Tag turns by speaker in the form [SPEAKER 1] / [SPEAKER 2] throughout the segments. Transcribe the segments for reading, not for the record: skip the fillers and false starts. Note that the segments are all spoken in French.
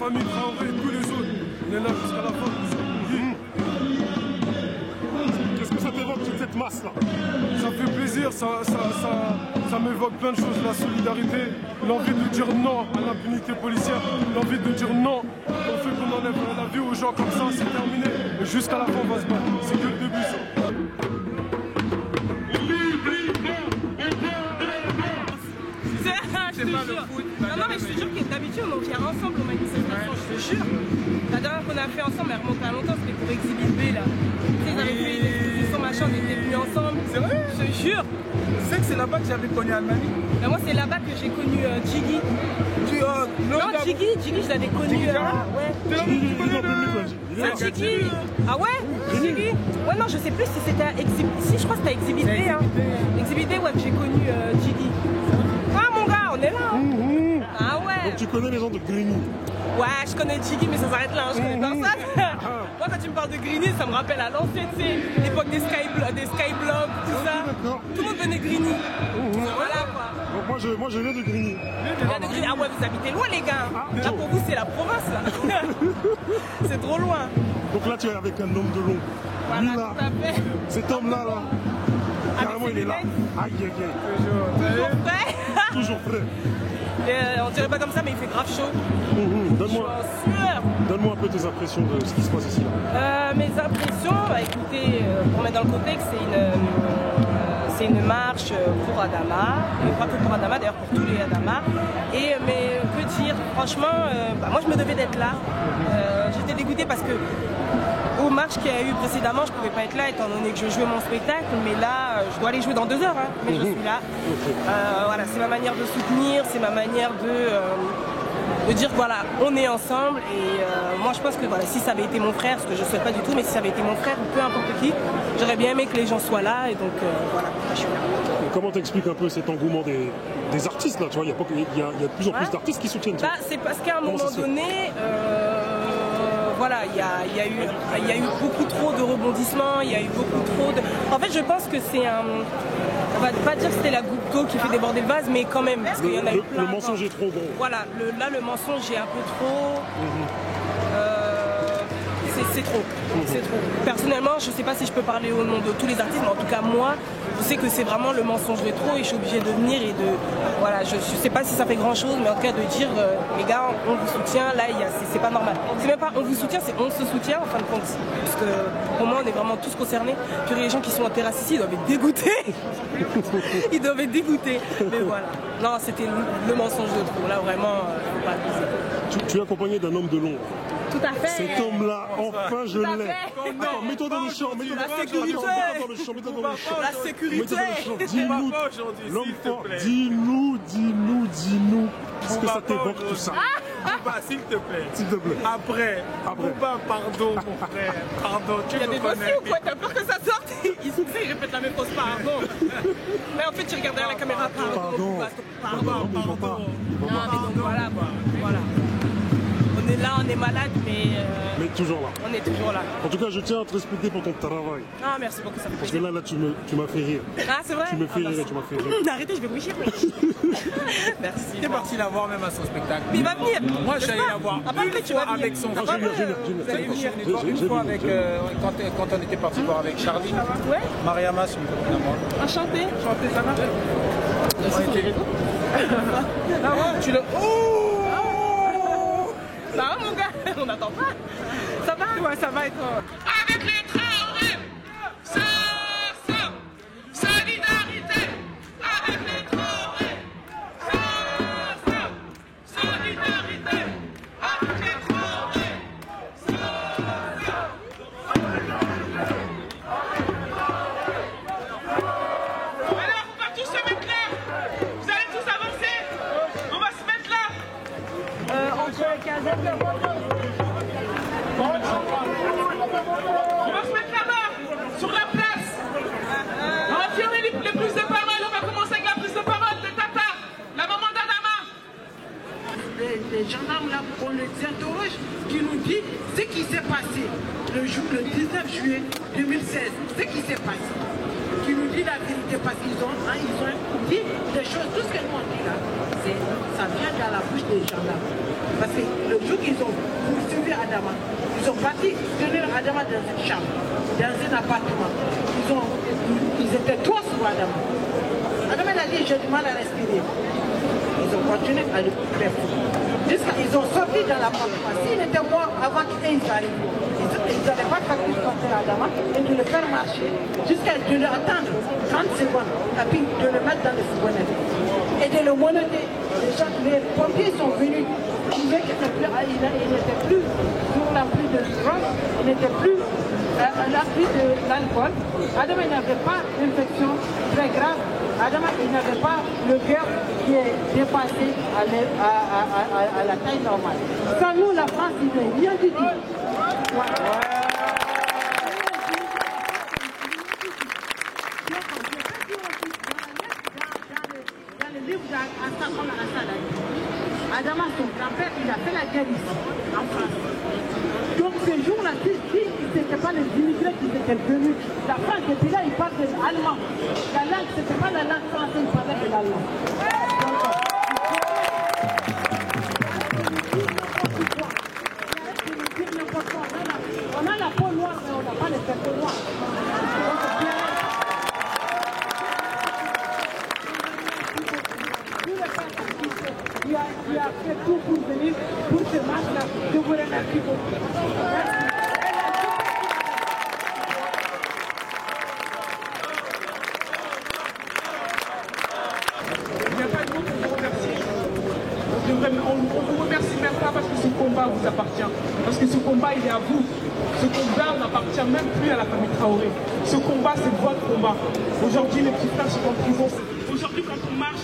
[SPEAKER 1] famille Traoré et tous les autres. On est là jusqu'à la fin.
[SPEAKER 2] Qu'est-ce que ça t'évoque toute cette masse-là?
[SPEAKER 1] Ça fait plaisir, ça m'évoque plein de choses, la solidarité, l'envie de dire non à l'impunité policière, l'envie de dire non au fait qu'on enlève la vie aux gens comme ça, c'est terminé. Et jusqu'à la fin, on va se battre. C'est que le début, ça.
[SPEAKER 3] Je te jure. Non, mais je te jure que d'habitude on vient ensemble aux manifestations, je te jure. La dernière qu'on a fait ensemble, elle remonte à longtemps, c'était pour Exhibit B là. Tu sais, ils avaient fait une exposition machin, on était venus ensemble.
[SPEAKER 4] C'est vrai?
[SPEAKER 3] Je te jure.
[SPEAKER 4] Tu sais que c'est là-bas que j'avais connu Almami?
[SPEAKER 3] Mais moi, c'est là-bas que j'ai connu Jiggy. Non, Jiggy, je l'avais connu. Ouais. Jiggy. Ah ouais? Jiggy? Ouais, non, je sais plus si c'était à Exhibit. Si, je crois que c'était à Exhibit B. Hein. Exhibit B, ouais, que j'ai connu Jiggy. Ah, mon gars, on est là. Hein. Ah ouais.
[SPEAKER 2] Donc tu connais les gens de Grigny?
[SPEAKER 3] Ouais, je connais Jiggy, mais ça s'arrête là, hein, je connais personne. Moi, quand tu me parles de Grigny, ça me rappelle à l'ancienne, tu sais, l'époque des Skyblock, tout ça. Tout le monde venait Grigny. Voilà quoi.
[SPEAKER 2] Donc moi je viens de Grigny.
[SPEAKER 3] Ah ouais, vous habitez loin, les gars. Là, pour vous, c'est la province, là. C'est trop loin.
[SPEAKER 2] Donc là, tu es avec un homme de long.
[SPEAKER 3] Voilà,
[SPEAKER 2] Lui, là,
[SPEAKER 3] tout à fait.
[SPEAKER 2] cet homme-là, là, carrément, il est là. Aïe, aïe, aïe.
[SPEAKER 3] Toujours prêt.
[SPEAKER 2] Toujours prêt.
[SPEAKER 3] On dirait pas comme ça, mais il fait grave chaud.
[SPEAKER 2] Donne-moi un peu tes impressions de ce qui se passe ici.
[SPEAKER 3] Mes impressions, bah, écoutez, pour mettre dans le contexte, c'est une marche pour Adama, et pas que pour Adama, d'ailleurs pour tous les Adama. Mais que dire, franchement, moi je me devais d'être là. J'étais dégoûtée parce que aux marches qu'il y a eu précédemment, je ne pouvais pas être là étant donné que je jouais mon spectacle, mais là, je dois aller jouer dans 2 heures, hein, mais je suis là. Voilà, c'est ma manière de soutenir, c'est ma manière de dire voilà, on est ensemble. Et moi, je pense que voilà, si ça avait été mon frère, ce que je ne souhaite pas du tout, mais si ça avait été mon frère ou peu importe qui, j'aurais bien aimé que les gens soient là. Et donc voilà, je suis là.
[SPEAKER 2] Comment t'expliques un peu cet engouement des artistes là? Tu vois, il y a de plus en plus d'artistes qui soutiennent.
[SPEAKER 3] Bah, c'est parce qu'à un moment donné, voilà, il y a eu beaucoup trop de rebondissements, il y a eu beaucoup trop de... En fait, je pense que c'est un... On va pas dire que c'était la goutte d'eau qui fait déborder le vase, mais quand même, parce qu'il y en a eu plein.
[SPEAKER 2] Le mensonge est trop gros.
[SPEAKER 3] Voilà, là, le mensonge est un peu trop... C'est trop. C'est trop. Personnellement, je ne sais pas si je peux parler au nom de tous les artistes, mais en tout cas, moi, je sais que c'est vraiment le mensonge rétro et je suis obligée de venir et de... Voilà, je ne sais pas si ça fait grand-chose, mais en tout cas, de dire, les gars, on vous soutient, là, c'est pas normal. C'est même pas on vous soutient, c'est on se soutient, en fin de compte. Parce que, pour moi, on est vraiment tous concernés. Puis les gens qui sont en terrasse ici, ils doivent être dégoûtés. Ils doivent être dégoûtés. Mais voilà. Non, c'était le mensonge de trop. Là, vraiment, faut pas abuser.
[SPEAKER 2] Tu es accompagné d'un homme de l'ombre.
[SPEAKER 3] Tout à fait.
[SPEAKER 2] Cet homme-là, enfin je l'ai. Attends, mets-toi dans le champ, mets-toi
[SPEAKER 3] La sécurité.
[SPEAKER 2] dans le champ, mets-toi dans le champ.
[SPEAKER 3] La sécurité.
[SPEAKER 2] Dis-nous, l'homme fort, dis-nous, ce que ça t'évoque tout ça.
[SPEAKER 4] Bouba, s'il te plaît.
[SPEAKER 2] S'il te plaît.
[SPEAKER 4] Après. Bouba, pardon, mon frère. Pardon, tu
[SPEAKER 3] Il y a
[SPEAKER 4] me
[SPEAKER 3] des
[SPEAKER 4] connais.
[SPEAKER 3] dossiers ou quoi? T'as peur que ça sorte? Ils répètent la même chose, pardon. Mais en fait, tu regardes derrière la caméra, pardon. Pardon.
[SPEAKER 2] Non, mais
[SPEAKER 3] donc voilà, quoi. Voilà. On est là, on est malade,
[SPEAKER 2] mais toujours là.
[SPEAKER 3] On est toujours là.
[SPEAKER 2] En tout cas, je tiens à te respecter pour ton travail.
[SPEAKER 3] Ah, merci beaucoup, ça fait
[SPEAKER 2] Parce que
[SPEAKER 3] plaisir.
[SPEAKER 2] là, tu m'as fait rire.
[SPEAKER 3] Ah, c'est vrai?
[SPEAKER 2] Tu me fais rire, tu m'as fait rire.
[SPEAKER 3] Arrêtez, je vais bouger. Merci.
[SPEAKER 4] J'étais parti la voir même à son spectacle.
[SPEAKER 3] Mais il va venir.
[SPEAKER 4] Moi, je suis allé la voir
[SPEAKER 3] Après,
[SPEAKER 4] une
[SPEAKER 3] tu
[SPEAKER 4] fois
[SPEAKER 3] vas venir.
[SPEAKER 4] avec son
[SPEAKER 3] Ah,
[SPEAKER 4] frère.
[SPEAKER 3] vous allez venir.
[SPEAKER 4] Une fois avec, quand on était parti voir avec Charlie.
[SPEAKER 3] Ouais.
[SPEAKER 4] Mariama, c'est une copine à moi.
[SPEAKER 3] Enchanté.
[SPEAKER 4] Chanter, ça marche. On était... Ah ouais, tu l'as...
[SPEAKER 3] Ça va, mon gars? On n'attend pas. Ça va?
[SPEAKER 4] Ouais, ça va être...
[SPEAKER 5] Avec les Traoré, ça, solidarité. Avec les Traoré, ça, solidarité. Avec les Traoré, alors, on va tous se mettre là. Vous allez tous avancer. On va se mettre là.
[SPEAKER 3] Entre la caserne.
[SPEAKER 5] On va se mettre là-bas, sur la place. On va faire les prises de parole. On va commencer avec la prise de parole de Tata, la maman d'Adama.
[SPEAKER 6] Les gendarmes là, on les interroge, qui nous dit ce qui s'est passé le 19 juillet 2016. Ce qui s'est passé. Qui nous dit la vérité parce qu'ils ont dit des choses, tout ce que nous on dit là, ça vient de la bouche des gendarmes. Parce que le jour qu'ils ont poursuivi Adama, ils ont parti tenir Adama dans une chambre, dans un appartement. Ils étaient trois sur Adama. Adama a dit, j'ai du mal à respirer. Ils ont continué à le faire fou. Jusqu'à ils ont sorti dans l'appartement. S'ils étaient morts avant qu'ils arrivent, ils n'allaient pas faire plus sortir Adama et de le faire marcher jusqu'à de le attendre 30 secondes et puis de le mettre dans le fourgonnet et de le monoter. Les pompiers sont venus. Ils disaient qu'il n'était plus sur la pluie de drogue, il n'était plus la pluie de l'alcool. Adama n'avait pas d'infection très grave. Adama, il n'avait pas le cœur qui est dépassé à la taille normale. Sans nous, la France, il n'est rien du tout. Ouais. Dans le livre Adama, son grand-père, il a fait la guerre ici, en France. Donc ce jour-là, si ce n'était pas les immigrés qui étaient venus, la France, depuis là, ils parlent allemand. La langue, ce n'était pas la langue française, ils parlaient de l'allemand. On a la peau noire, mais on n'a pas les peaux noires. Qui a fait tout pour venir pour ce match-là. Je vous remercie beaucoup.
[SPEAKER 5] Il n'y a pas de mots pour vous remercier. On ne vous remercie même pas parce que ce combat vous appartient. Parce que ce combat, il est à vous. Ce combat n'appartient même plus à la famille Traoré. Ce combat, c'est votre combat. Aujourd'hui, les petits frères sont en prison. Aujourd'hui, quand on marche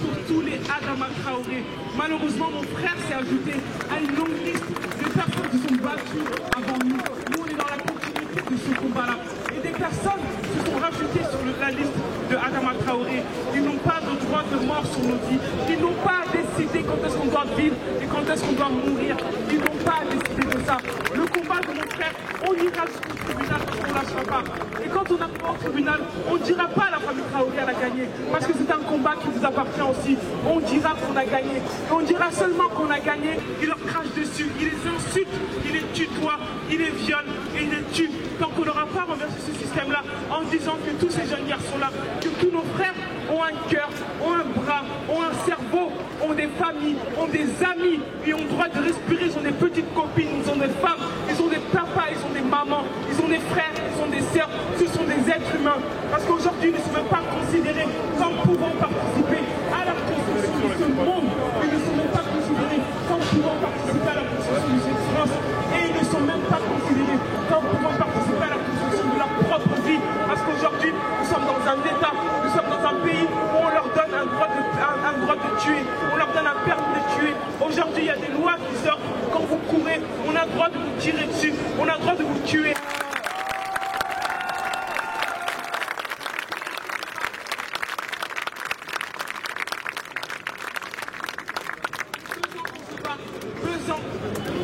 [SPEAKER 5] pour tous les Adama Traoré. Malheureusement, mon frère s'est ajouté à une longue liste de personnes qui sont battues avant nous. Nous, on est dans la continuité de ce combat-là. Et des personnes se sont rajoutées sur la liste de Adama Traoré. Ils n'ont pas de droit de mort sur nos vies. Ils n'ont pas à décider quand est-ce qu'on doit vivre et quand est-ce qu'on doit mourir. Ils n'ont pas à décider de ça. Le combat de mon frère, on ira jusqu'au tribunal parce qu'on ne lâchera pas. Et quand on arrivera au tribunal, on ne dira pas à la famille Traoré elle a gagné. Parce que c'est un combat qui vous appartient aussi. On dira qu'on a gagné. Et on dira seulement qu'on a gagné. Il leur crache dessus, il les insulte, il les tutoie, il les viole et il les tue. Tant qu'on n'aura pas renversé ce système-là en disant que tous ces jeunes garçons-là, que tous nos frères ont un cœur, ont un bras, ont un cerveau, ont des familles, ont des amis, ils ont le droit de respirer, ils ont des petites copines, ils ont des femmes, ils ont des papas, ils ont des mamans, ils ont des frères, ils ont des sœurs, ce sont des êtres humains. Parce qu'aujourd'hui, ils ne sont même pas considérés comme pouvant participer à la construction de ce monde. Ils ne sont même pas considérés comme pouvant participer à la construction de cette France. Et ils ne sont même pas considérés comme pouvant participer à la construction de leur propre vie. Parce qu'aujourd'hui, nous sommes dans un État, nous sommes dans un pays où on leur donne un droit de tuer, on leur donne un permis de tuer. Aujourd'hui, il y a des lois qui sortent. Quand vous courez, on a le droit de vous tirer dessus, on a le droit de vous tuer.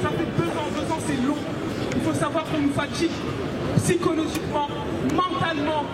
[SPEAKER 5] Ça fait 2 ans, c'est long. Il faut savoir qu'on nous fatigue psychologiquement, mentalement,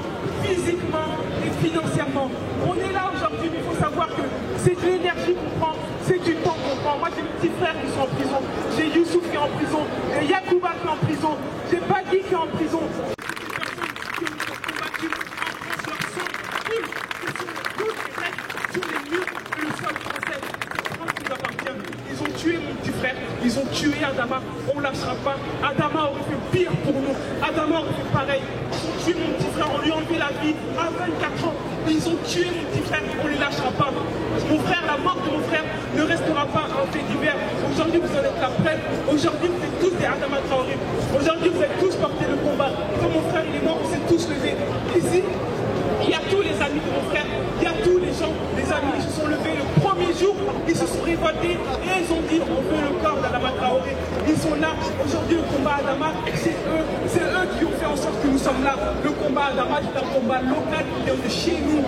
[SPEAKER 5] physiquement et financièrement. On est là aujourd'hui, mais il faut savoir que c'est de l'énergie qu'on prend, c'est du temps qu'on prend. Moi, j'ai mes petits frères qui sont en prison, j'ai Youssouf qui est en prison, j'ai Yacouba qui est en prison, j'ai Bagui qui est en prison. Des personnes qui ont combattu en France, leur sang coule, ce sont toutes les lettres sur les murs de le sol français. C'est France qui nous appartient. Ils ont tué mon petit frère, ils ont tué Adama, on ne lâchera pas. Adama aurait fait pire pour nous, Adama aurait fait pareil. Ils ont tué mon petit frère, on lui a enlevé la vie à 24 ans. Ils ont tué mon petit frère, on ne les lâchera pas. Mon frère, la mort de mon frère ne restera pas un fait divers. Aujourd'hui, vous en êtes la preuve. Aujourd'hui, vous êtes tous des Adama Traoré. Aujourd'hui, vous êtes tous porté le combat. Quand mon frère il est mort, on s'est tous levés. Ici, il y a tous les amis de mon frère, il y a tous les gens, les amis qui se sont levés le premier jour, ils se sont révoltés et ils ont dit on veut le corps d'Adama Traoré. Ils sont là, aujourd'hui le combat Adama, c'est eux qui ont fait en sorte que nous sommes là. Le combat Adama c'est un combat local qui vient de chez nous,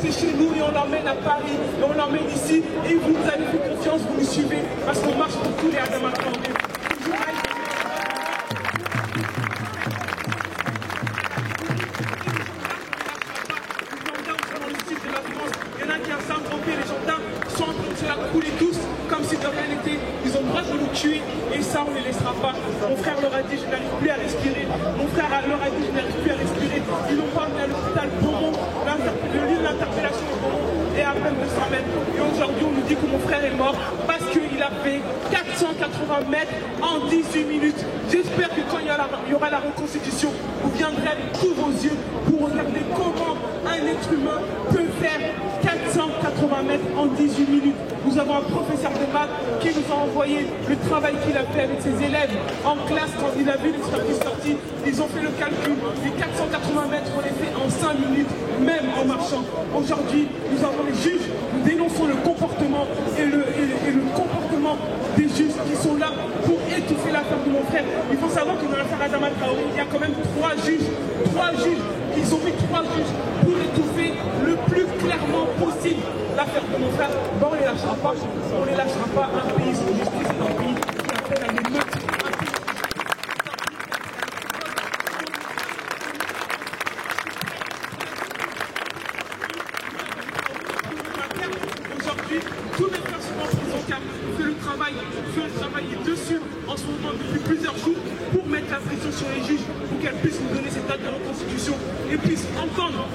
[SPEAKER 5] c'est chez nous et on l'emmène à Paris, et on l'emmène ici et vous nous avez fait confiance, vous nous suivez parce qu'on marche pour tous les Adama Traoré. Les gendarmes sont en train de se la couler tous comme si de rien n'était. droit de nous tuer et ça on ne les laissera pas. Mon frère leur a dit je n'arrive plus à respirer. Mon frère leur a dit je n'arrive plus à respirer. Ils l'ont pas amené à l'hôpital Beaumont, le lieu de l'interpellation de Beaumont est à peine 200 mètres. Et aujourd'hui on nous dit que mon frère est mort parce qu'il a fait 480 mètres en 18 minutes. J'espère que quand il y aura la reconstitution, vous viendrez avec tous vos yeux pour regarder comment un être humain peut faire 480 mètres en 18 minutes. Nous avons un professeur de maths qui nous a envoyé le travail qu'il a fait avec ses élèves en classe quand il a vu l'expertise sortie. Ils ont fait le calcul. Les 480 mètres, on les fait en 5 minutes, même en marchant. Aujourd'hui, nous avons les juges, nous dénonçons le comportement et le comportement des juges qui sont là pour étouffer l'affaire de mon frère. Il faut savoir que dans l'affaire Adama Traoré, il y a quand même 3 juges. 3 juges. Ils ont mis 3 juges pour étouffer le plus clairement possible l'affaire de mon frère. Ben, on ne les lâchera pas. On ne les lâchera pas. Un pays sans justice est un pays qui appelle à l'émeute. Aujourd'hui, tous les frères sont en prison car fait le travail dessus en ce moment depuis plusieurs jours pour mettre la pression sur les juges pour qu'elles puissent nous donner cette date de reconstitution et puissent entendre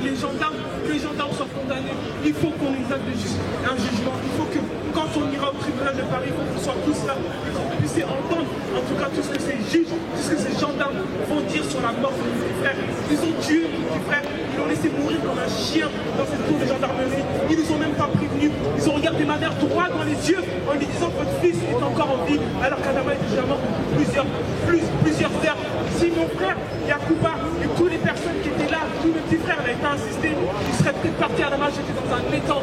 [SPEAKER 5] les gendarmes, que les gendarmes soient condamnés. Il faut qu'on examine un jugement. Il faut que quand on ira au tribunal de Paris, il faut qu'on soit tous là et qu'on puisse entendre en tout cas tout ce que ces juges, tout ce que ces gendarmes vont dire sur la mort de mon petit frère. Ils ont tué mon petit frère, ils l'ont laissé mourir comme un chien dans cette tour de gendarmerie. Ils nous ont même pas prévenus. Ils ont regardé ma mère droit dans les yeux en lui disant que votre fils est encore en vie alors qu'Adama est déjà mort depuis plusieurs heures. Si mon frère Yacouba et toutes les personnes qui étaient là, tous mes petits frères avaient été insistés, ils seraient peut-être partis à Adama, j'étais dans un étang.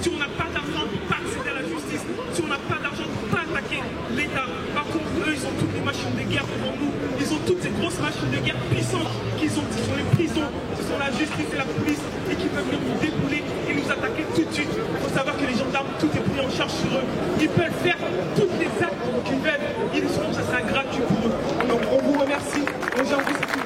[SPEAKER 5] Si on n'a pas d'argent, pas accéder à la justice. Si on n'a pas d'argent, pas attaquer l'État. Par contre, eux, ils ont toutes les machines de guerre devant nous. Ils ont toutes ces grosses machines de guerre puissantes qui sont les prisons, ce sont la justice et la police et qui peuvent nous débouler et nous attaquer tout de suite. Il faut savoir que les gendarmes, tout est pris en charge sur eux. Ils peuvent faire toutes les actes qu'ils veulent. Ils sauront que ça sera gratuit pour eux. Donc on vous remercie. Aujourd'hui, c'est une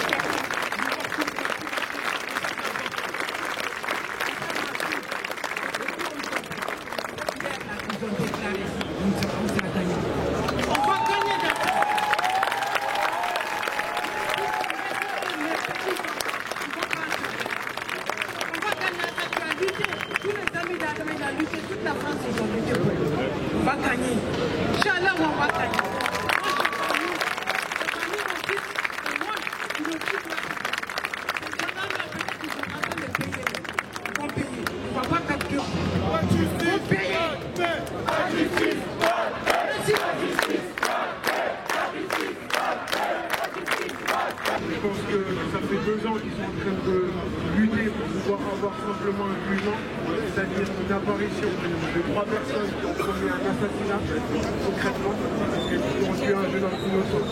[SPEAKER 1] Je pense que ça fait 2 ans qu'ils sont en train de lutter pour pouvoir avoir simplement un jugement, c'est-à-dire une apparition de 3 personnes qui ont commis un assassinat concrètement, parce qu'ils ont tué un jeune homme innocent.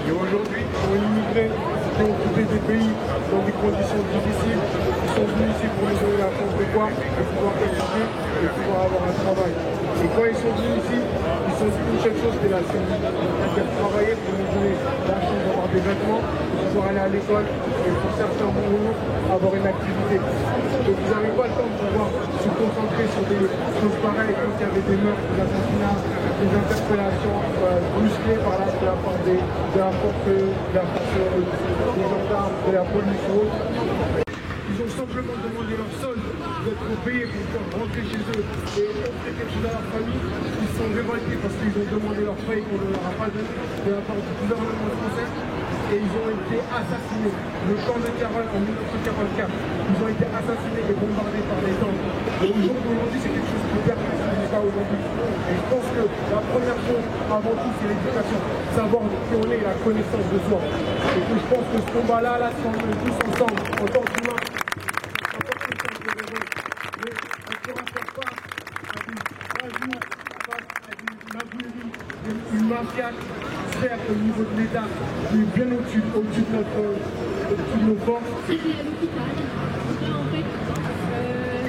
[SPEAKER 1] Et aujourd'hui, pour les immigrés qui ont quitté des pays dans des conditions difficiles, ils sont venus ici pour nous donner la chance de voir, de pouvoir étudier et de pouvoir avoir un travail. Et quand ils sont venus ici, ils sont venus une seule chose, c'était la survie. C'est-à-dire travailler pour nous donner la chance d'avoir des vêtements, pour pouvoir aller à l'école et pour certains moments avoir une activité. Donc vous n'avez pas le temps de pouvoir se concentrer sur des choses pareilles quand il y avait des meurtres, des assassinats, des interpellations brusquées par là de la part des gendarmes, de la police ou autre. Ils ont simplement demandé leur solde d'être payés pour pouvoir rentrer chez eux et offrir quelque chose à leur famille. Ils sont révoltés parce qu'ils ont demandé leur paye qu'on ne leur a pas donné de la part du gouvernement français. Et ils ont été assassinés. Le camp de Caronne en 1944, ils ont été assassinés et bombardés par les tanks. Et aujourd'hui, c'est quelque chose qui perd pas aujourd'hui. Et je pense que la première chose, avant tout, c'est l'éducation. Savoir qui on est et la connaissance de soi. Et que je pense que ce combat-là, si on est tous ensemble, en tant qu'humains, une mafia faire au niveau de l'État qui est bien au-dessus de nos forces.
[SPEAKER 7] Il est à l'hôpital. En fait,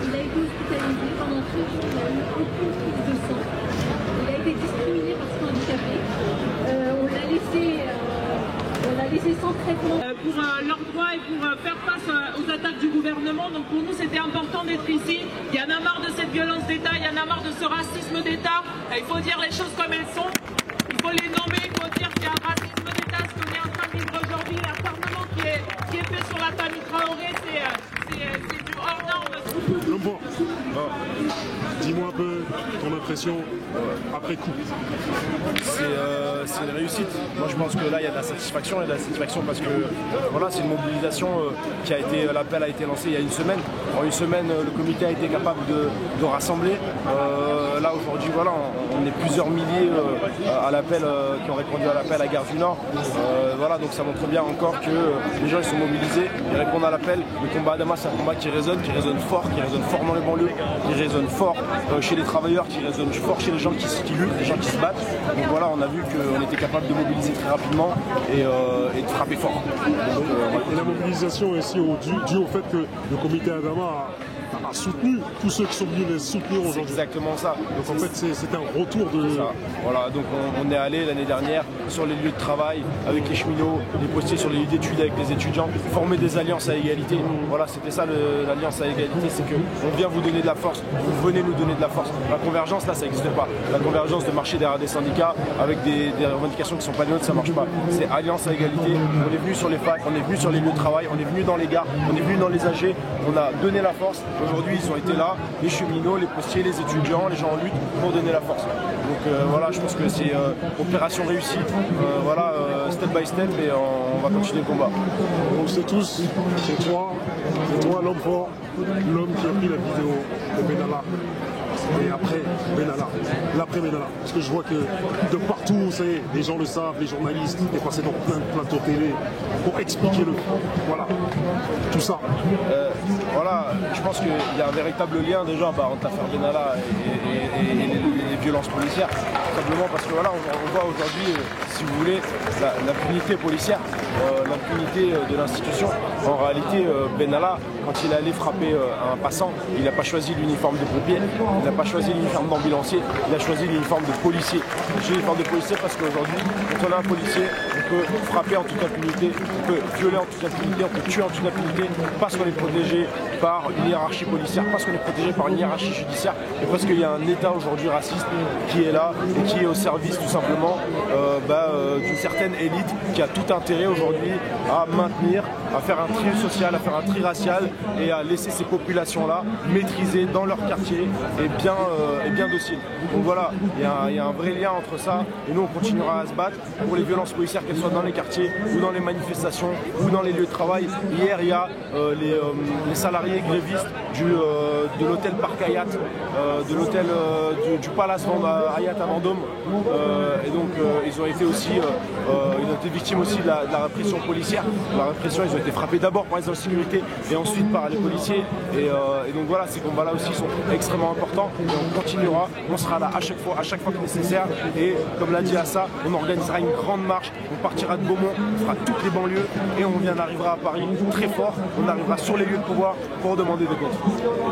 [SPEAKER 7] il a été hospitalisé pendant 3 jours, il n'a eu aucune prise de sang. Il a été discriminé parce qu'il est handicapé. On l'a laissé sans concrètement
[SPEAKER 5] pour leurs droits et pour faire face aux attaques du gouvernement. Donc pour nous, c'était important d'être ici. Il y en a marre de cette violence d'État, il y en a marre de ce racisme d'État. Il faut dire les choses comme elles sont. Il faut les nommer, il faut dire qu'il y a un racisme d'État. Ce qu'on est en train de vivre aujourd'hui, l'acharnement qui est fait sur la famille Traoré, c'est du hors norme.
[SPEAKER 2] Dis-moi un peu ton impression après coup.
[SPEAKER 8] C'est une réussite. Moi je pense que là il y a de la satisfaction, parce que voilà, c'est une mobilisation qui a été, l'appel a été lancé il y a une semaine. En une semaine le comité a été capable de rassembler. Là aujourd'hui voilà, on est plusieurs milliers à l'appel qui ont répondu à l'appel à Gare du Nord. Voilà, donc ça montre bien encore que les gens ils sont mobilisés, ils répondent à l'appel. Le combat à Damas c'est un combat qui résonne fort dans les banlieues, qui résonne fort chez les travailleurs, qui résonne fort chez les gens qui luttent, les gens qui se battent. Donc voilà, on a vu qu'on était capable de mobiliser très rapidement et de frapper fort. Donc,
[SPEAKER 2] et la mobilisation est aussi due au fait que le comité Adama a soutenu tous ceux qui sont venus les soutenir aujourd'hui.
[SPEAKER 8] C'est exactement ça.
[SPEAKER 2] Donc en fait c'est un retour de...
[SPEAKER 8] Ça. Voilà, donc on est allé l'année dernière sur les lieux de travail avec les cheminots, les postiers sur les lieux d'études avec les étudiants, former des alliances à égalité. Voilà, c'était ça l'alliance à égalité, c'est qu'on vient vous donner de la force, vous venez nous donner de la force. La convergence là ça n'existe pas. La convergence de marcher derrière des syndicats avec des revendications qui ne sont pas les nôtres, ça ne marche pas. C'est alliance à égalité, on est venu sur les facs, on est venu sur les lieux de travail, on est venu dans les gares, on est venu dans les AG, on a donné la force. Aujourd'hui, ils ont été là, les cheminots, les postiers, les étudiants, les gens en lutte pour donner la force. Donc voilà, je pense que c'est opération réussie. Voilà, step by step et on va continuer le combat.
[SPEAKER 2] On sait tous, c'est toi l'homme fort, l'homme qui a pris la vidéo de Benalla. Et après Benalla, l'après Benalla. Parce que je vois que de partout, les gens le savent, les journalistes, est passé dans plein de plateaux télé pour expliquer voilà, tout ça.
[SPEAKER 8] Voilà, je pense qu'il y a un véritable lien déjà entre l'affaire Benalla et les violences policières. Simplement parce que voilà, on voit aujourd'hui, si vous voulez, l'impunité policière, l'impunité de l'institution. En réalité, Benalla, quand il allait frapper un passant, il n'a pas choisi l'uniforme de pompier, il n'a pas choisi l'uniforme d'ambulancier, il a choisi l'uniforme de policier. J'ai l'uniforme de policier parce qu'aujourd'hui, quand on est un policier, on peut frapper en toute impunité, on peut violer en toute impunité, on peut tuer en toute impunité, parce qu'on est protégé par une hiérarchie policière, parce qu'on est protégé par une hiérarchie judiciaire, et parce qu'il y a un État aujourd'hui raciste qui est là et qui est au service tout simplement d'une certaine élite qui a tout intérêt aujourd'hui à maintenir, à faire un tri social, à faire un tri racial et à laisser ces populations-là maîtrisées dans leur quartier et bien dociles. Donc voilà, il y a un vrai lien entre ça et nous on continuera à se battre pour les violences policières, qu'elles soient dans les quartiers ou dans les manifestations ou dans les lieux de travail. Hier il y a les salariés grévistes de l'hôtel Parc Hayat, de l'hôtel du Palace Hayat à Vendôme, et donc ils ont été aussi victimes aussi de la répression policière. La répression, ils ont été frappés d'abord par les agents de sécurité et ensuite par les policiers, et donc voilà, ces combats-là aussi sont extrêmement importants et on continuera, on sera là à chaque fois que nécessaire, et comme l'a dit Assa, on organisera une grande marche, on partira de Beaumont, on fera toutes les banlieues et on arrivera à Paris très fort, on arrivera sur les lieux de pouvoir pour demander des comptes.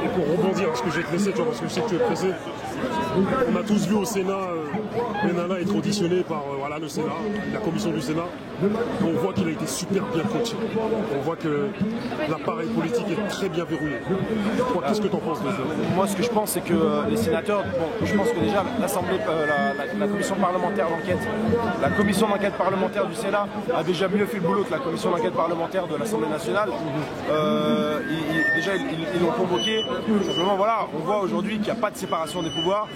[SPEAKER 2] Et pour rebondir, parce que j'ai te laissé, parce que je sais que tu es pressé, on a tous vu au Sénat Benalla être auditionné par le Sénat, la commission du Sénat. On voit qu'il a été super bien coaché. On voit que l'appareil politique est très bien verrouillé. Qu'est-ce que tu en penses de ça?
[SPEAKER 8] Moi, ce que je pense, c'est que les sénateurs, je pense que déjà l'Assemblée, la commission parlementaire d'enquête, la commission d'enquête parlementaire du Sénat a déjà mieux fait le boulot que la commission d'enquête parlementaire de l'Assemblée nationale. Déjà, ils l'ont convoqué. Simplement, voilà, on voit aujourd'hui qu'il n'y a pas de séparation des pouvoirs,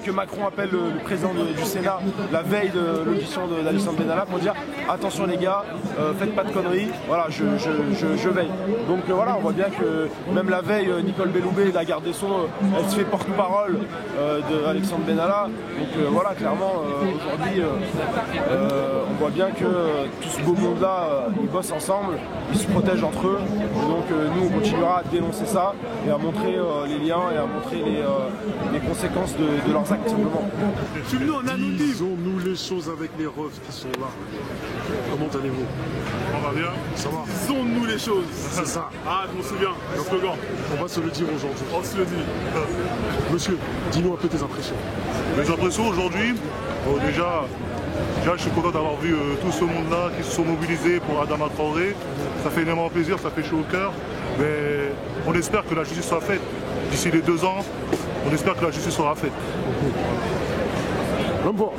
[SPEAKER 8] que Macron appelle le président du Sénat la veille de l'audition d'Alexandre Benalla pour dire attention les gars, faites pas de conneries, voilà, je veille. Donc voilà, on voit bien que même la veille, Nicole Belloubet, la garde des Sceaux, elle se fait porte-parole d'Alexandre Benalla. Donc voilà, clairement, aujourd'hui, on voit bien que tout ce beau monde-là, ils bossent ensemble, ils se protègent entre eux. Et donc nous, on continuera à dénoncer ça et à montrer les liens et à montrer les conséquences de leurs actes, simplement.
[SPEAKER 2] Disons-nous les choses avec les refs qui sont là. Comment allez-vous?
[SPEAKER 1] On va bien.
[SPEAKER 2] Ça va?
[SPEAKER 1] Disons-nous les choses.
[SPEAKER 2] C'est ça.
[SPEAKER 1] Ah, je m'en souviens, le slogan.
[SPEAKER 2] On va se le dire aujourd'hui.
[SPEAKER 1] On se le dit.
[SPEAKER 2] Monsieur, dis-nous un peu tes impressions.
[SPEAKER 9] Mes impressions aujourd'hui, déjà, Déjà, je suis content d'avoir vu tout ce monde-là qui se sont mobilisés pour Adama Traoré. Ça fait énormément plaisir, ça fait chaud au cœur. Mais on espère que la justice soit faite. D'ici les 2 ans, on espère que la justice sera faite.
[SPEAKER 2] L'homme fort,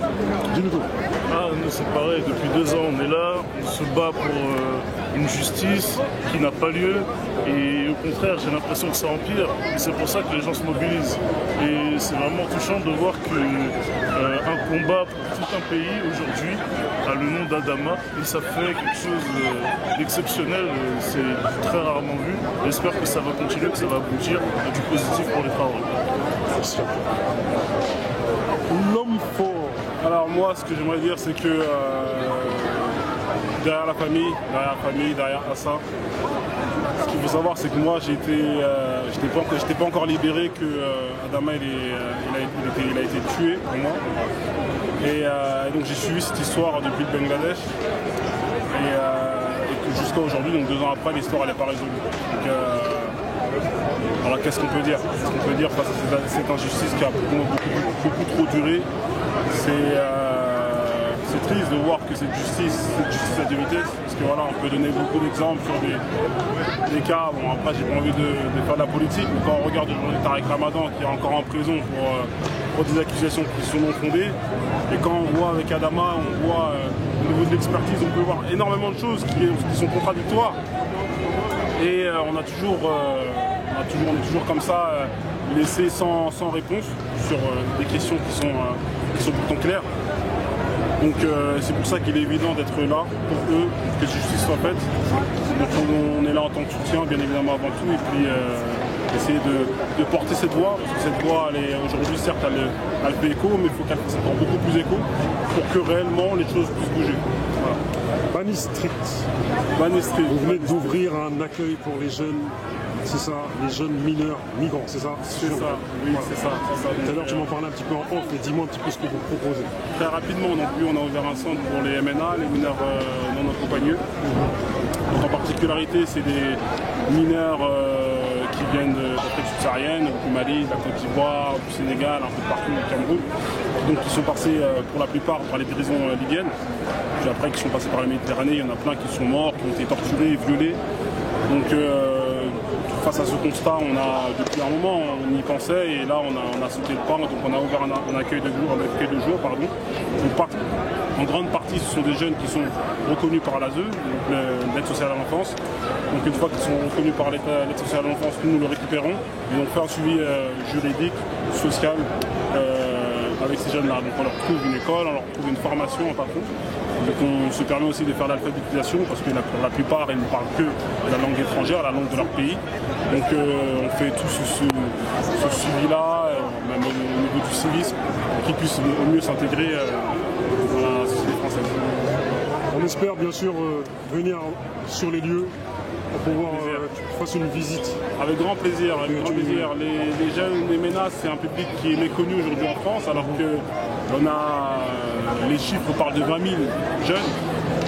[SPEAKER 2] dis-nous tout.
[SPEAKER 10] Nous c'est pareil, depuis 2 ans on est là, on se bat pour une justice qui n'a pas lieu et au contraire j'ai l'impression que ça empire et c'est pour ça que les gens se mobilisent. Et c'est vraiment touchant de voir qu'un combat pour tout un pays aujourd'hui a le nom d'Adama et ça fait quelque chose d'exceptionnel, c'est très rarement vu. J'espère que ça va continuer, que ça va aboutir à du positif pour les Traoré.
[SPEAKER 2] L'homme fort.
[SPEAKER 11] Alors moi, ce que j'aimerais dire, c'est que derrière la famille, derrière Assa, ce qu'il faut savoir, c'est que moi, j'étais pas encore libéré que Adama il a été tué pour moi. Et donc j'ai suivi cette histoire depuis le Bangladesh. Et que jusqu'à aujourd'hui, donc 2 ans après, l'histoire n'est pas résolue. Donc, alors qu'est-ce qu'on peut dire? Ce qu'on peut dire face à cette injustice qui a beaucoup trop duré, c'est triste de voir que cette justice à 2 vitesses, parce que voilà, on peut donner beaucoup d'exemples sur des cas. Bon, après j'ai pas envie de faire de la politique, mais quand on regarde aujourd'hui Tariq Ramadan qui est encore en prison pour des accusations qui sont non fondées, et quand on voit avec Adama, on voit au niveau de l'expertise, on peut voir énormément de choses qui sont contradictoires. Et on est toujours comme ça, laissé sans réponse sur des questions qui sont pourtant claires. Donc c'est pour ça qu'il est évident d'être là pour eux, que justice soit faite. Donc on est là en tant que soutien, bien évidemment avant tout, et puis essayer de porter cette voix, parce que cette voix, aujourd'hui certes elle fait écho, mais il faut qu'elle fasse encore beaucoup plus écho pour que réellement les choses puissent bouger. Voilà.
[SPEAKER 2] Bani Street. Vous venez d'ouvrir un accueil pour les jeunes, c'est ça, les jeunes mineurs, migrants, c'est ça?
[SPEAKER 11] C'est ça, oui, voilà. C'est ça.
[SPEAKER 2] Tout à l'heure, tu m'en parlais un petit peu en off, et dis-moi un petit peu ce que vous proposez.
[SPEAKER 11] Très rapidement, on a ouvert un centre pour les MNA, les mineurs non accompagnés. Donc, en particularité, c'est des mineurs qui viennent d'Afrique subsaharienne, du Mali, de la Côte d'Ivoire, du Sénégal, un peu partout au Cameroun. Donc ils sont passés pour la plupart par les prisons libyennes. Puis après, qui sont passés par la Méditerranée, il y en a plein qui sont morts, qui ont été torturés, violés. Donc face à ce constat, depuis un moment, on y pensait et là on a sauté le pas. Donc on a ouvert un accueil de jour. Donc, en grande partie, ce sont des jeunes qui sont reconnus par l'ASE, l'aide sociale à l'enfance. Donc une fois qu'ils sont reconnus par l'aide sociale à l'enfance, nous le récupérons et on fait un suivi juridique, social avec ces jeunes-là. Donc on leur trouve une école, on leur trouve une formation en patron. Donc on se permet aussi de faire l'alphabétisation parce que pour la plupart, ils ne parlent que la langue étrangère, la langue de leur pays. Donc on fait tout ce suivi-là, même au niveau du civisme, pour qu'ils puissent au mieux s'intégrer dans la société française.
[SPEAKER 2] On espère bien sûr venir sur les lieux pour pouvoir faire une visite.
[SPEAKER 11] Avec grand plaisir, avec grand plaisir. Les jeunes des MENA, c'est un public qui est méconnu aujourd'hui en France, alors que les chiffres parlent de 20 000 jeunes.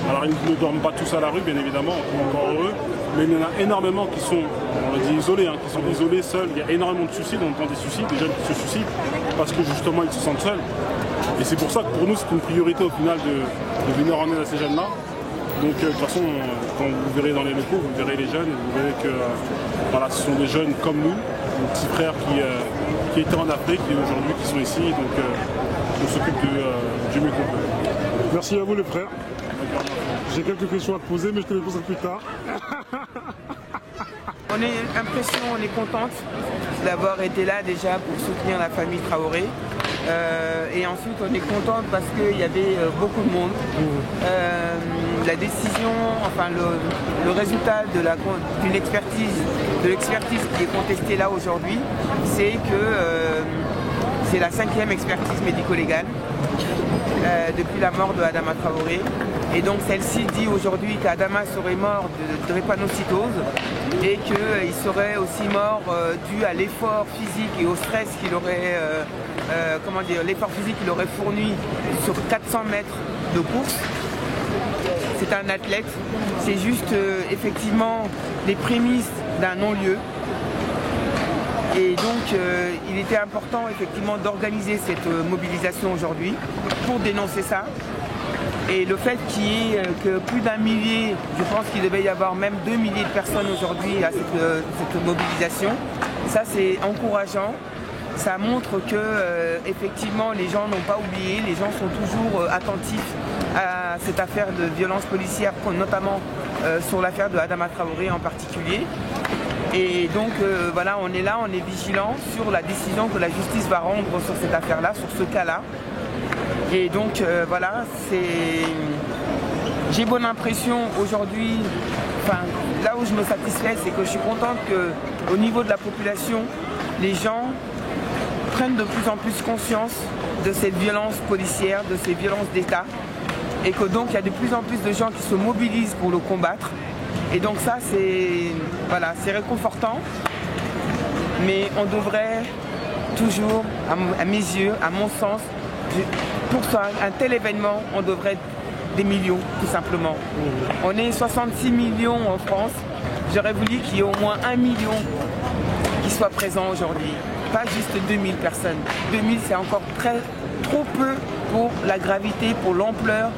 [SPEAKER 11] Alors ils ne dorment pas tous à la rue, bien évidemment, on est encore heureux, mais il y en a énormément qui sont, on le dit isolés, qui sont isolés, seuls. Il y a énormément de suicides, on entend des suicides, des jeunes qui se suicident parce que justement ils se sentent seuls. Et c'est pour ça que pour nous c'est une priorité au final de venir en aide à ces jeunes-là. Donc de toute façon, quand vous verrez dans les locaux, vous verrez les jeunes et vous verrez que ce sont des jeunes comme nous, nos petits frères qui étaient en Afrique et aujourd'hui qui sont ici. Donc on s'occupe du mieux qu'on peut.
[SPEAKER 2] Merci à vous les frères. J'ai quelques questions à te poser, mais je te les poserai plus tard.
[SPEAKER 12] On est impressionnés, on est contente d'avoir été là déjà pour soutenir la famille Traoré. Et ensuite on est contente parce qu'il y avait beaucoup de monde. La décision, enfin le résultat de l'expertise qui est contestée là aujourd'hui, c'est que c'est la 5e expertise médico-légale depuis la mort de Adama Traoré. Et donc celle-ci dit aujourd'hui qu'Adama serait mort de drépanocytose et qu'il serait aussi mort dû à l'effort physique et au stress qu'il aurait, l'effort physique qu'il aurait fourni sur 400 mètres de course. C'est un athlète, c'est juste effectivement les prémices d'un non-lieu. Et donc il était important effectivement d'organiser cette mobilisation aujourd'hui pour dénoncer ça. Et le fait qu'il y ait que plus d'un millier, je pense qu'il devait y avoir même 2 milliers de personnes aujourd'hui à cette mobilisation, ça c'est encourageant. Ça montre que effectivement les gens n'ont pas oublié, les gens sont toujours attentifs à cette affaire de violence policière, notamment sur l'affaire de Adama Traoré en particulier. Et donc voilà, on est là, on est vigilant sur la décision que la justice va rendre sur cette affaire-là, sur ce cas-là. Et donc voilà, j'ai bonne impression aujourd'hui, enfin là où je me satisfais, c'est que je suis contente qu'au niveau de la population, les gens prennent de plus en plus conscience de cette violence policière, de ces violences d'État, et que donc il y a de plus en plus de gens qui se mobilisent pour le combattre. Et donc ça voilà, c'est réconfortant, mais on devrait toujours, à mes yeux, à mon sens, pour un tel événement, on devrait être des millions, tout simplement. On est 66 millions en France, j'aurais voulu qu'il y ait au moins 1 million qui soit présent aujourd'hui. Pas juste 2000 personnes. 2000, c'est encore trop peu pour la gravité, pour l'ampleur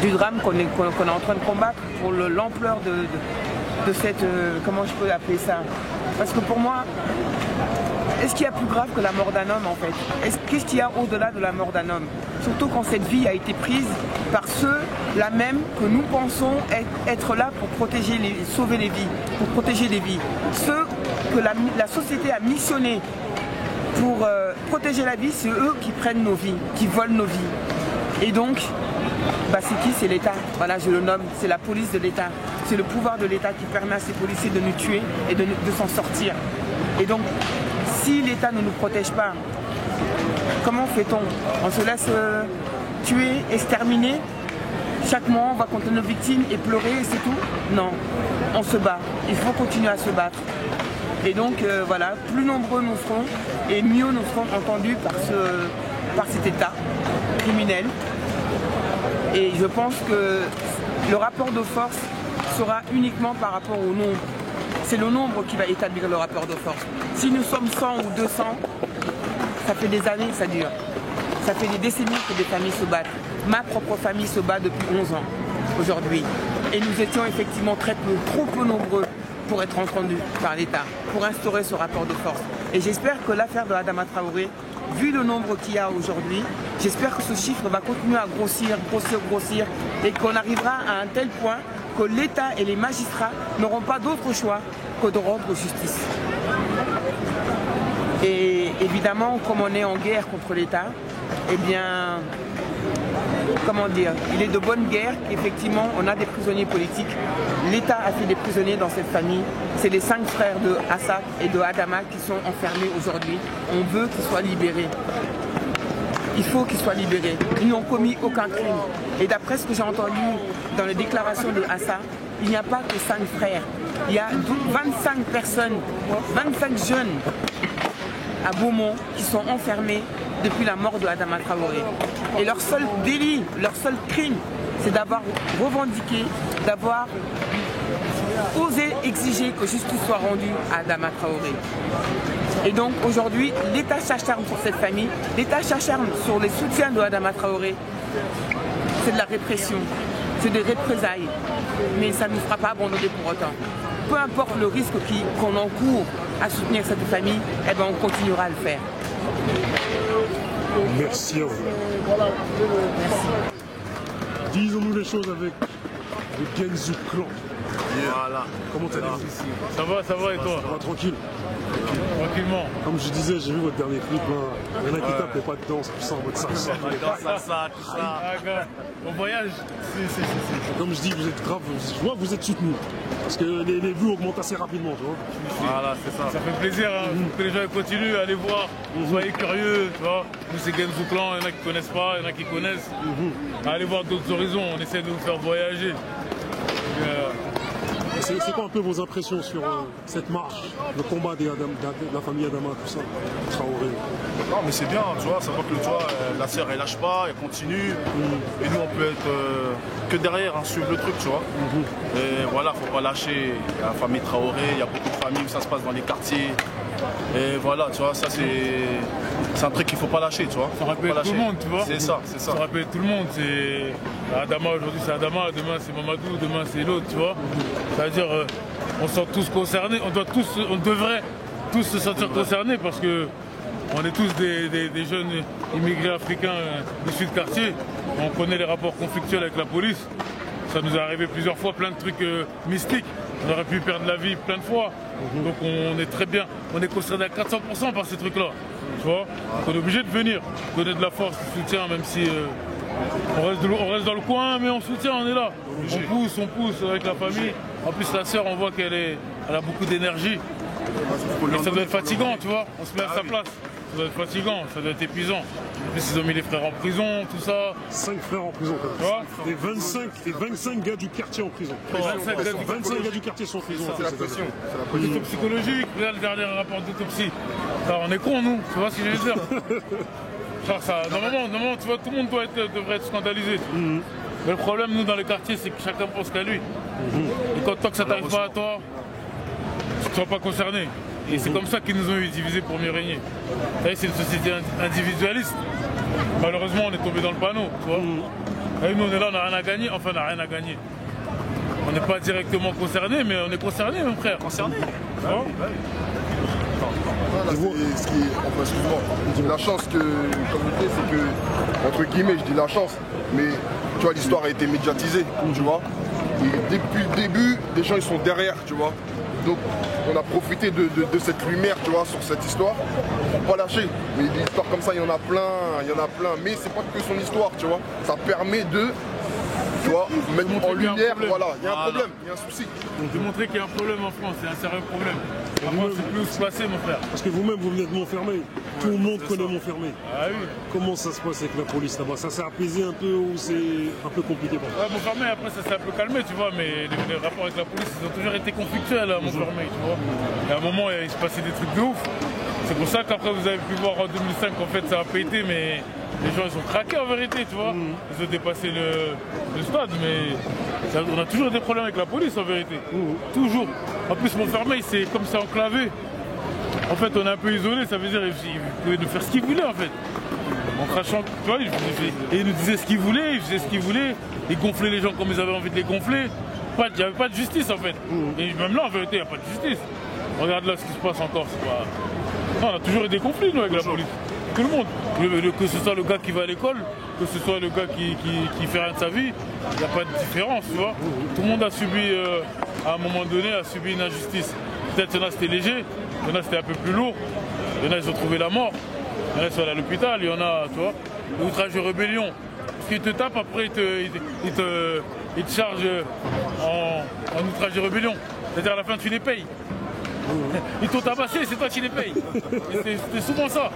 [SPEAKER 12] du drame qu'on est en train de combattre, pour l'ampleur de cette... comment je peux appeler ça? Parce que pour moi, est-ce qu'il y a plus grave que la mort d'un homme en fait? Qu'est-ce qu'il y a au-delà de la mort d'un homme? Surtout quand cette vie a été prise par ceux-là même que nous pensons être là pour protéger, sauver les vies, pour protéger les vies. Ceux que la société a missionné pour protéger la vie, c'est eux qui prennent nos vies, qui volent nos vies. Et donc, c'est qui? C'est l'État. Voilà, je le nomme, c'est la police de l'État. C'est le pouvoir de l'État qui permet à ces policiers de nous tuer et de s'en sortir. Et donc, si l'État ne nous protège pas, comment fait-on? On se laisse tuer, exterminer? Chaque mois, on va compter nos victimes et pleurer et c'est tout? Non, on se bat. Il faut continuer à se battre. Et donc, voilà, plus nombreux nous serons et mieux nous serons entendus par cet État criminel. Et je pense que le rapport de force sera uniquement par rapport au nombre. C'est le nombre qui va établir le rapport de force. Si nous sommes 100 ou 200, ça fait des années que ça dure. Ça fait des décennies que des familles se battent. Ma propre famille se bat depuis 11 ans aujourd'hui. Et nous étions effectivement trop peu nombreux pour être entendus par l'État, pour instaurer ce rapport de force. Et j'espère que l'affaire de Adama Traoré, vu le nombre qu'il y a aujourd'hui, j'espère que ce chiffre va continuer à grossir, et qu'on arrivera à un tel point que l'État et les magistrats n'auront pas d'autre choix que de rendre justice. Et évidemment, comme on est en guerre contre l'État, eh bien, comment dire, il est de bonne guerre qu'effectivement on a des prisonniers politiques. L'État a fait des prisonniers dans cette famille. C'est les 5 frères de Assad et de Adama qui sont enfermés aujourd'hui. On veut qu'ils soient libérés. Il faut qu'ils soient libérés. Ils n'ont commis aucun crime. Et d'après ce que j'ai entendu dans les déclarations de Assad, il n'y a pas que 5 frères. Il y a 25 personnes, 25 jeunes à Beaumont qui sont enfermés depuis la mort de Adama Traoré. Et leur seul délit, leur seul crime, c'est d'avoir revendiqué, d'avoir osé exiger que justice soit rendue à Adama Traoré. Et donc aujourd'hui, l'État s'acharne sur cette famille, l'État s'acharne sur les soutiens de Adama Traoré. C'est de la répression, c'est des représailles, mais ça ne nous fera pas abandonner pour autant. Peu importe le risque qu'on encourt à soutenir cette famille, eh ben on continuera à le faire.
[SPEAKER 2] Merci à vous.
[SPEAKER 12] Merci.
[SPEAKER 2] Disons-nous les choses avec le Genzu Clan. Voilà. Comment allez-vous?
[SPEAKER 13] Ça va et toi?
[SPEAKER 2] Ça va tranquille.
[SPEAKER 13] Tranquillement.
[SPEAKER 2] Comme je disais, j'ai vu votre dernier clip là. Il y en a qui tapent les pas de danse, tout ça en mode salsa.
[SPEAKER 13] Tout ça. On voyage.
[SPEAKER 2] Comme je dis, vous êtes grave, je vois que vous êtes soutenu. Parce que les vues augmentent assez rapidement, tu vois.
[SPEAKER 13] Voilà, c'est ça. Ça fait plaisir, hein. Que les gens continuent à aller voir. Soyez curieux, tu vois. Nous, c'est Genzu Clan, il y en a qui connaissent pas, il y en a qui connaissent. Allez voir d'autres horizons, on essaie de vous faire voyager.
[SPEAKER 2] C'est quoi un peu vos impressions sur cette marche, le combat de la famille Adama, tout ça, Traoré?
[SPEAKER 8] Non mais c'est bien, tu vois, ça voit que la sœur elle lâche pas, elle continue. Et nous on peut être que derrière, hein, suivre le truc, tu vois. Et voilà, faut pas lâcher. Il y a la famille Traoré, il y a beaucoup de familles où ça se passe dans les quartiers. Et voilà, tu vois, ça c'est un truc qu'il faut pas lâcher, tu vois.
[SPEAKER 13] Ça rappelle tout le monde, tu vois.
[SPEAKER 8] C'est ça, c'est ça.
[SPEAKER 13] Ça rappelle tout le monde. C'est Adama aujourd'hui, c'est Adama, demain c'est Mamadou, demain c'est l'autre, tu vois. C'est-à-dire, on se sent tous concernés, on devrait tous se sentir concernés parce que on est tous des jeunes immigrés africains issus de quartier. On connaît les rapports conflictuels avec la police. Ça nous est arrivé plusieurs fois, plein de trucs mystiques. On aurait pu perdre la vie plein de fois. Donc on est très bien, on est concerné à 400% par ces trucs-là. Tu vois, on est obligé de venir, donner de la force, du soutien, même si on reste dans le coin, mais on soutient, on est là. On pousse avec la famille. En plus la sœur, on voit qu'elle a beaucoup d'énergie. Et ça doit être fatigant, tu vois, on se met à sa place. Ça doit être fatigant, ça doit être épuisant. En plus, ils ont mis les frères en prison, tout ça.
[SPEAKER 2] 5 frères en prison, quand même. Et 25 gars du quartier en prison. 25 gars du quartier sont en prison.
[SPEAKER 13] C'est la pression. L'autopsie psychologique, là, le dernier rapport d'autopsie. On est cons, nous, tu vois ce que je veux dire. Normalement, tu vois, tout le monde devrait être scandalisé. Mais le problème, nous, dans les quartiers, c'est que chacun pense qu'à lui. Et quand tant que ça t'arrive pas à toi, tu ne seras pas concerné. Et c'est comme ça qu'ils nous ont eu divisés pour mieux régner. C'est une société individualiste. Malheureusement, on est tombé dans le panneau, tu vois. Nous, on est là, on n'a rien à gagner. Enfin, on n'a rien à gagner. On n'est pas directement concernés, mais on est concernés, mon frère.
[SPEAKER 14] Concernés. Excuse-moi, la chance que, comme je disais, c'est que, entre guillemets, je dis la chance, mais tu vois, l'histoire a été médiatisée, tu vois. Et depuis le début, les gens, ils sont derrière, tu vois. Donc on a profité de cette lumière, tu vois, sur cette histoire, pour pas lâcher. Mais des histoires comme ça, il y en a plein, mais c'est pas que son histoire, tu vois. Ça permet de, tu vois, mettre en lumière, voilà, il y a un problème, il y a un souci.
[SPEAKER 13] De montrer qu'il y a un problème en France, c'est un sérieux problème. Moi, c'est plus où se passer, mon frère.
[SPEAKER 2] Parce que vous-même, vous venez de Montfermeil. Tout le monde connaît Montfermeil.
[SPEAKER 13] Ah oui.
[SPEAKER 2] Comment ça se passe avec la police là-bas? Ça s'est apaisé un peu ou c'est un peu compliqué pour
[SPEAKER 13] vous? Montfermeil, après, ça s'est un peu calmé, tu vois, mais les rapports avec la police, ils ont toujours été conflictuels à Montfermeil, tu vois. Et à un moment, il se passait des trucs de ouf. C'est pour ça qu'après, vous avez pu voir en 2005 qu'en fait, ça a pété, mais les gens, ils ont craqué en vérité, tu vois. Ils ont dépassé le stade, mais on a toujours des problèmes avec la police en vérité. Toujours. En plus, Montfermeil, c'est comme c'est enclavé. En fait, on est un peu isolé, ça veut dire qu'ils pouvaient nous faire ce qu'ils voulaient en fait. En crachant, tu vois, ils nous disaient ce qu'ils voulaient, ils faisaient ce qu'ils voulaient, ils gonflaient les gens comme ils avaient envie de les gonfler. Il n'y avait pas de justice en fait. Et même là, en vérité, il n'y a pas de justice. Regarde là ce qui se passe encore. Non, on a toujours eu des conflits, nous, avec la police. Tout le monde. Que ce soit le gars qui va à l'école, que ce soit le gars qui fait rien de sa vie, il n'y a pas de différence, tu vois. Tout le monde a subi, à un moment donné, une injustice. Peut-être il y en a c'était léger, il y en a c'était un peu plus lourd, il y en a ils ont trouvé la mort, il y en a ils sont allés à l'hôpital, il y en a, tu vois, l'outrage de rébellion. Parce qu'ils te tapent, après ils te chargent en outrage de rébellion. C'est-à-dire à la fin tu les payes. Ils t'ont tabassé, c'est toi qui les payes. C'est souvent ça.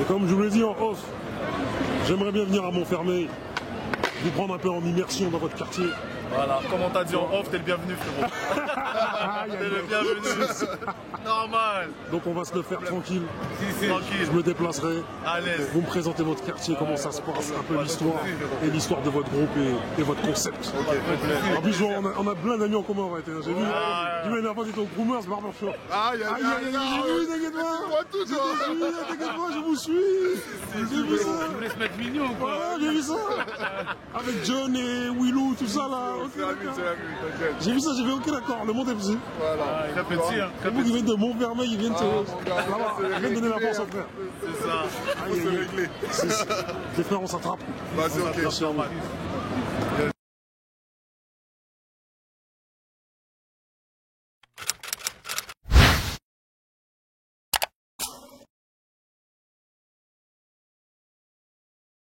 [SPEAKER 2] Et comme je vous l'ai dit en off, j'aimerais bien venir à Montfermeil, vous prendre un peu en immersion dans votre quartier.
[SPEAKER 8] Voilà, comme on t'a dit en off, t'es le bienvenu, frérot. T'es le bienvenu. Normal.
[SPEAKER 2] Donc on va se le faire tranquille.
[SPEAKER 8] Tranquille.
[SPEAKER 2] Je me déplacerai.
[SPEAKER 8] À l'aise.
[SPEAKER 2] Vous me présentez votre quartier, comment ça se passe, un peu l'histoire et l'histoire de votre groupe et votre concept. En plus, on a plein d'amis en commun en réalité. J'ai vu, la dernière fois, t'étais au Groomers Barbershop.
[SPEAKER 14] Aïe,
[SPEAKER 2] t'inquiète pas, je vous suis.
[SPEAKER 13] J'ai vu ça. Je voulais se mettre mignon, quoi.
[SPEAKER 2] Ouais, j'ai vu ça. Avec John et Willou, tout ça là. J'ai vu ça, j'ai fait ok d'accord, le monde est petit.
[SPEAKER 14] Voilà,
[SPEAKER 13] très petit.
[SPEAKER 2] Les gens qui viennent de Montfermeil, ils viennent donner la force aux frères.
[SPEAKER 14] C'est ça, il faut se régler.
[SPEAKER 2] Les frères, on s'attrape.
[SPEAKER 14] Vas-y, ok.